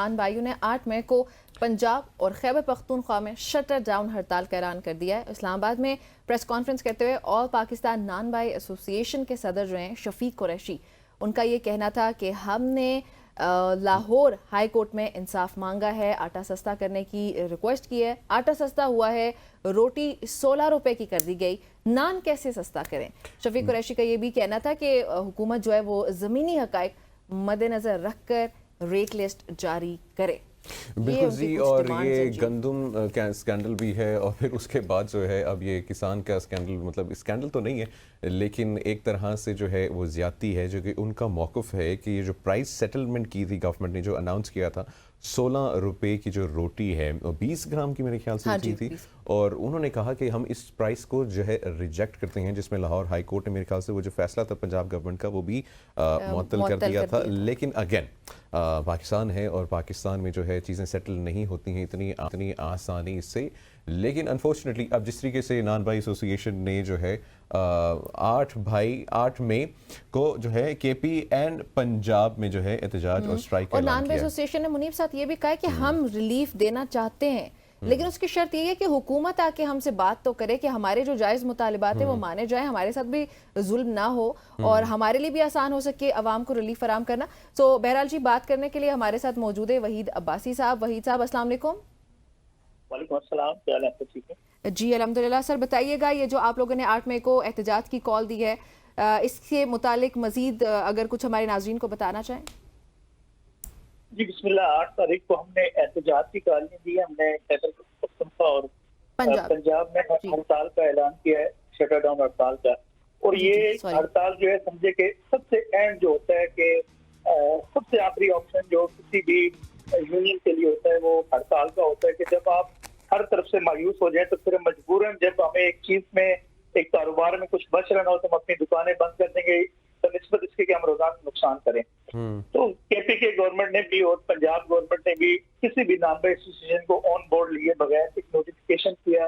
किसान भाइयों ने 8 मई को पंजाब और खैबर पख्तूनख्वा में शटर डाउन हड़ताल का ऐलान कर दिया है। इस्लामाबाद में प्रेस कॉन्फ्रेंस करते हुए ऑल पाकिस्तान नान भाई एसोसिएशन के सदर जो हैं शफीक कुरैशी, उनका ये कहना था कि हमने लाहौर हाई कोर्ट में इंसाफ मांगा है, आटा सस्ता करने की रिक्वेस्ट की है। आटा सस्ता हुआ है, रोटी 16 रुपए की कर दी गई, नान कैसे सस्ता करें। शफीक कुरैशी का ये भी कहना था कि हुकूमत जो है वो ज़मीनी हकाइक मद्देनजर रखकर रेट लिस्ट जारी करे। बिल्कुल जी। और ये गंदम का स्कैंडल भी है और फिर उसके बाद जो है अब ये किसान का स्कैंडल, मतलब स्कैंडल तो नहीं है लेकिन एक तरह से जो है वो ज्यादती है, जो कि उनका मौक़िफ़ है कि ये जो प्राइस सेटलमेंट की थी गवर्नमेंट ने, जो अनाउंस किया था 16 रुपए की जो रोटी है 20 ग्राम की मेरे ख्याल से थी और उन्होंने कहा कि हम इस प्राइस को जो है रिजेक्ट करते हैं, जिसमें लाहौर हाई कोर्ट ने मेरे ख्याल से वो जो फैसला था पंजाब गवर्नमेंट का वो भी मुअत्तल कर दिया था। लेकिन अगेन पाकिस्तान है और पाकिस्तान में जो है चीज़ें सेटल नहीं होती हैं इतनी आसानी से। लेकिन अनफॉर्चुनेटली अब जिस तरीके से नान भाई एसोसिएशन ने जो है 8 मई को जो है केपी एंड पंजाब में जो है एहतजाज और स्ट्राइक और नान भाई एसोसिएशन ने मुनीब साथ ये भी कहा कि हम रिलीफ देना चाहते हैं, लेकिन उसकी शर्त ये है कि हुकूमत आके हमसे बात तो करे कि हमारे जो जायज़ मुतालिबात है वो माने जाए, हमारे साथ भी जुल्म ना हो और हमारे लिए भी आसान हो सके अवाम को रिलीफ फराम करना। तो बहरहाल जी, बात करने के लिए हमारे साथ मौजूद है वहीद अब्बासी साहब। वहीद साहब, अस्सलाम वालेकुम। वालेकुम अस्सलाम, क्या हाल है? ठीक है जी अल्हम्दुलिल्लाह। सर बताइएगा, ये जो आप लोगों ने 8 मई को एहतजाज की कॉल दी है, इसके मुतालिक मजीद अगर कुछ हमारे नाज़रीन को बताना चाहें। जी बिस्मिल्लाह। 8 तारीख को हमने एहतजाज की कॉल दी है। हमने खैबर पख्तूनख्वा और पंजाब में हड़ताल का ऐलान किया है, शटर डाउन हड़ताल का। और ये हड़ताल जो है समझे कि सबसे एंड जो होता है कि सबसे आखिरी ऑप्शन जो किसी भी यूनियन के लिए होता है वो हड़ताल का होता है कि जब आप हर तरफ से मायूस हो जाए तो फिर मजबूरन जब हमें एक चीज में, एक कारोबार में कुछ बच रहा हो तो हम अपनी दुकानें बंद कर देंगे बनिस्बत इसके कि हम रोजाना नुकसान करें। तो केपी के गवर्नमेंट ने भी और पंजाब गवर्नमेंट ने भी किसी भी नान भाई एसोसिएशन को ऑन बोर्ड लिए बगैर एक नोटिफिकेशन किया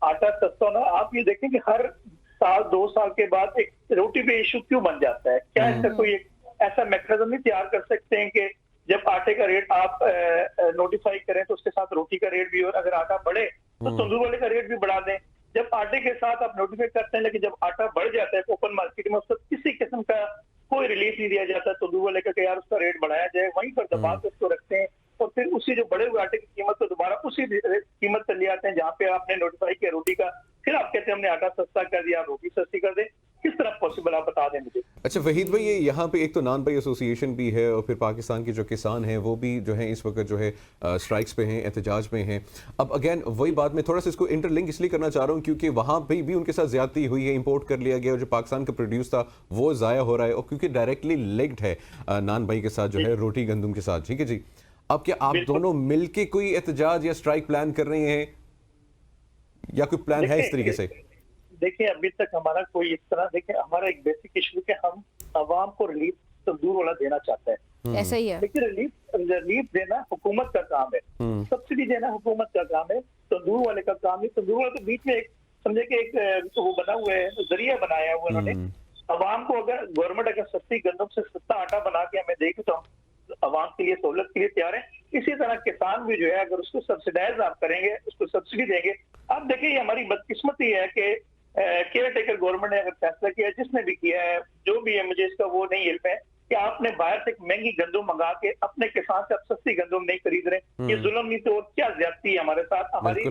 आटा सस्ता होना। आप ये देखें कि हर साल 2 साल के बाद एक रोटी पे इशू क्यों बन जाता है? क्या इसका कोई ऐसा मैकेनिज्म नहीं तैयार कर सकते हैं कि जब आटे का रेट आप नोटिफाई करें तो उसके साथ रोटी का रेट भी, और अगर आटा बढ़े तो तंदूर वाले का रेट भी बढ़ा दें। जब आटे के साथ आप नोटिफाई करते हैं लेकिन जब आटा बढ़ जाता है ओपन मार्केट में उसको किसी किस्म का कोई रिलीफ नहीं दिया जाता तंदूर वाले का कि यार उसका रेट बढ़ाया जाए, वहीं पर दबा के उसको रखते हैं और फिर उसी जो बढ़े हुए आटे की कीमत को दोबारा उसी कीमत पर ले आते हैं जहाँ पे आपने नोटिफाई किया रोटी का, फिर आप कहते हैं हमने आटा सस्ता कर दिया, रोटी सस्ती कर दे। किस तरह पॉसिबल, आप बता दें मुझे। अच्छा वहीद भाई, ये यहाँ पे एक तो नान भाई एसोसिएशन भी है और फिर पाकिस्तान के जो किसान हैं वो भी जो है इस वक्त जो है स्ट्राइक्स पे हैं, एहतजाज में हैं। अब अगेन वही बात, मैं थोड़ा सा इसको इंटरलिंक इसलिए करना चाह रहा हूँ क्योंकि वहाँ पे भी उनके साथ ज्यादती हुई है, इंपोर्ट कर लिया गया और जो पाकिस्तान का प्रोड्यूस था वो ज़ाया हो रहा है और क्योंकि डायरेक्टली लिंक्ड है नान भाई के साथ जो है रोटी गंदम के साथ। ठीक है जी, अब क्या आप दोनों मिलके कोई एहतजाज या स्ट्राइक प्लान कर रहे हैं या कोई प्लान है इस तरीके से? देखिए अभी तक हमारा कोई इस तरह, देखिए हमारा एक बेसिक इशू कि हम आवाम को रिलीफ तंदूर वाला देना चाहते हैं। ऐसा ही है। लेकिन रिलीफ देना हुकूमत का काम है, सब्सिडी देना हुकूमत का काम है, तंदूर वाले का काम है। तंदूर वाले के बीच में एक समझे कि एक वो बना हुआ है, जरिया बनाया हुआ उन्होंने आवाम को। अगर गवर्नमेंट अगर सस्ती गंदम से सस्ता आटा बना के हमें देगी तो हम आवाम के लिए सहूलत के लिए तैयार है। इसी तरह किसान भी जो है अगर उसको सब्सिडाइज आप करेंगे, उसको सब्सिडी देंगे। आप देखिए हमारी बदकिस्मती है कि केयर टेकर गवर्नमेंट ने अगर फैसला किया है, जिसने भी किया है, जो भी है, मुझे इसका वो नहीं इल्म है कि आपने बाहर से महंगी गंदम मंगा के अपने किसान से आप सस्ती गंदम नहीं खरीद रहे। ये जुल्म नहीं तो क्या ज्यादती है हमारे साथ। हमारी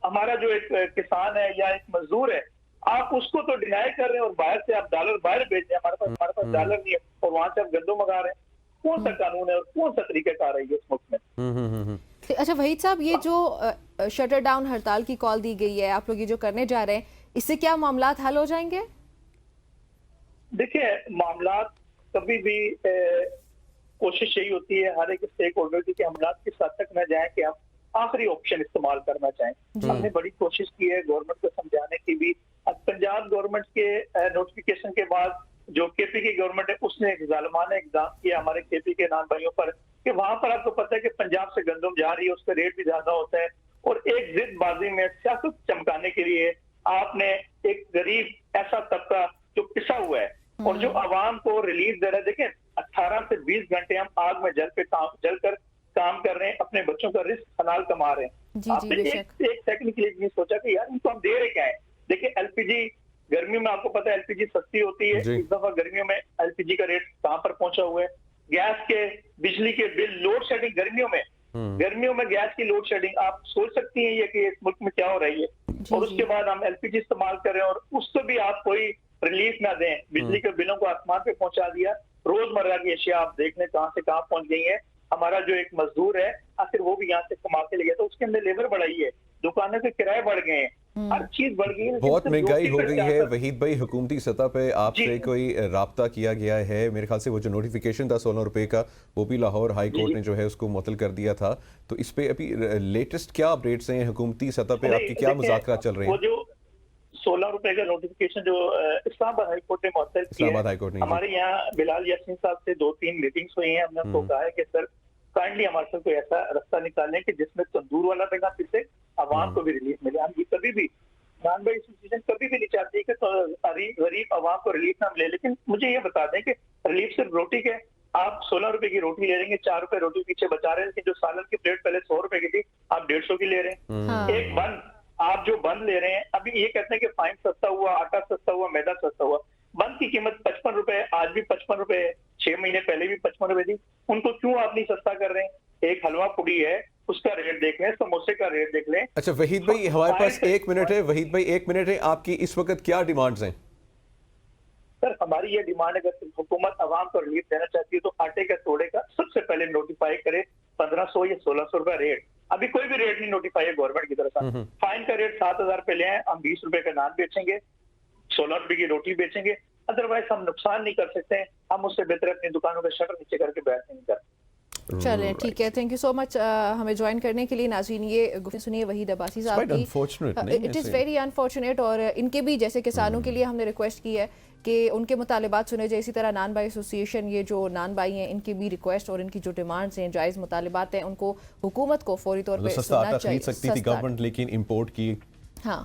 हमारा जो एक किसान है या एक मजदूर है, आप उसको तो डिनाई कर रहे हैं और बाहर से आप डॉलर बाहर भेज रहे हैं। हमारे पास डॉलर नहीं है और वहां से आप गंदम मंगा रहे हैं। कौन सा कानून है और कौन सा तरीकाकार है इस मुल्क में? अच्छा वहीद साहब, ये जो शटर डाउन हड़ताल की कॉल दी गई है, आप लोग ये जो करने जा रहे हैं, इससे क्या मामलात हल हो जाएंगे? देखिए मामलात कभी भी कोशिश यही होती है हर एक स्टेक होल्डर की कि मामलात किस हद तक न जाए कि हम आखिरी ऑप्शन इस्तेमाल करना चाहें। हमने बड़ी कोशिश की है गवर्नमेंट को समझाने की भी। अब पंजाब गवर्नमेंट के नोटिफिकेशन के बाद जो केपी की गवर्नमेंट है उसने एक जालिमाना इक़दाम किया हमारे केपी के नान भाइयों पर कि वहां पर आपको पता है कि पंजाब से गंदम जा रही है, उसका रेट भी ज्यादा होता है और एक जिदबाजी में सियासत चमकाने के लिए आपने एक गरीब ऐसा तबका जो पिसा हुआ है और जो आवाम को रिलीफ दे रहे हैं, देखें 18 से 20 घंटे हम आग में जल कर काम कर रहे हैं, अपने बच्चों का रिस्क हलाल कमा रहे हैं। आपने एक सेकंड के लिए नहीं सोचा कि यार इनको हम दे रहे क्या है। देखिए एलपीजी गर्मियों में आपको पता है एलपीजी सस्ती होती है, इस दफा गर्मियों में एलपीजी का रेट कहां पर पहुंचा हुआ है। गैस के, बिजली के बिल, लोड शेडिंग गर्मियों में गैस की लोड शेडिंग आप सोच सकती हैं ये कि इस मुल्क में क्या हो रही है। और उसके बाद हम एलपीजी इस्तेमाल कर रहे हैं और उससे भी आप कोई रिलीफ ना दें। बिजली के बिलों को आसमान पे पहुंचा दिया। रोजमर्रा की अशिया आप देख लें कहां से कहां पहुंच गई है। हमारा जो एक मजदूर है आखिर वो भी यहाँ से कमा के ले गया, तो उसके अंदर लेबर बढ़ाई है, दुकानों के किराए बढ़ गए हैं, हर चीज बढ़ गई है, बहुत महंगाई हो गई है। वहीद भाई, हुकूमती सतह पे आपसे कोई राब्ता किया गया है? मेरे ख्याल से वो जो नोटिफिकेशन था 16 रुपए का, वो भी लाहौर हाई कोर्ट ने जो है उसको मुअत्तल कर दिया था। तो इस पे अभी लेटेस्ट क्या अपडेट्स हैं हुकूमती सतह पे? आपकी क्या मुज़ाकरात चल रहे हैं? वो जो 16 रुपए का नोटिफिकेशन जो इस्लामाबाद हाई कोर्ट ने मुअत्तल किया है, हमारे यहाँ बिलाल यासीन साहब से 2-3 मीटिंग्स हुई हैं। हमने उनको कहा है कि सर काइंडली हमारे साथ कोई ऐसा रास्ता निकालें कि जिसमें तंदूर वाला पैसा फिर आवाम को भी रिलीफ मिले। हम ये कभी भी नान भाई एसोसिएशन कभी भी नहीं चाहती कि गरीब आवाम को रिलीफ ना मिले। लेकिन मुझे ये बता दें कि रिलीफ सिर्फ रोटी के, आप 16 रुपए की रोटी ले लेंगे, 4 रुपए रोटी पीछे बचा रहे हैं, लेकिन जो सालन की प्लेट पहले 100 रुपए की थी आप 150 की ले रहे हैं। एक बंद, आप जो बंद ले रहे हैं, अभी ये कहते हैं कि फाइन सस्ता हुआ, आटा सस्ता हुआ, मैदा सस्ता हुआ। बंद की कीमत 55 रुपए, आज भी 55 रुपए है, 6 महीने पहले भी 55 रुपए थी। उनको क्यों आप नहीं सस्ता कर रहे हैं? एक हलवा पूड़ी है, उसका रेट देख लें, समोसे का रेट देख लें। अच्छा वहीद भाई, हमारे पास 1 मिनट है। वहीद भाई 1 मिनट है, आपकी इस वक्त क्या डिमांड्स हैं? सर हमारी ये डिमांड है, अगर हुकूमत आवाम को रिलीफ देना चाहती है तो आटे का तोड़े का सबसे पहले नोटिफाई करे 1500 या 1600 रुपए रेट। अभी कोई भी रेट नहीं नोटिफाई है गवर्नमेंट की तरफ से। फाइन का रेट 7000 रुपए ले आए, हम 20 रुपए का नान बेचेंगे, 16 रुपए की रोटी बेचेंगे। अदरवाइज हम नुकसान नहीं कर सकते, हम उससे बेहतर अपनी दुकानों का शटर नीचे करके बैठ नहीं कर। चलें ठीक है, थैंक यू सो मच हमें ज्वाइन करने के लिए। नाज़रीन ये गुफ्तगू सुनिए वहीद अब्बासी साहब की। इट इज़ वेरी अनफॉर्चुनेट, और इनके भी जैसे किसानों के लिए हमने रिक्वेस्ट की है कि उनके मुतालिबात सुने जाए। इसी तरह नान बाई एसोसिएशन, ये जो नान बाई हैं, इनकी भी रिक्वेस्ट और इनकी जो डिमांड्स हैं, जायज़ मुतालिबात हैं, उनको हुकूमत को फौरी तौर पर सुनना चाहिए। सकती थी गवर्नमेंट, लेकिन इम्पोर्ट की। हाँ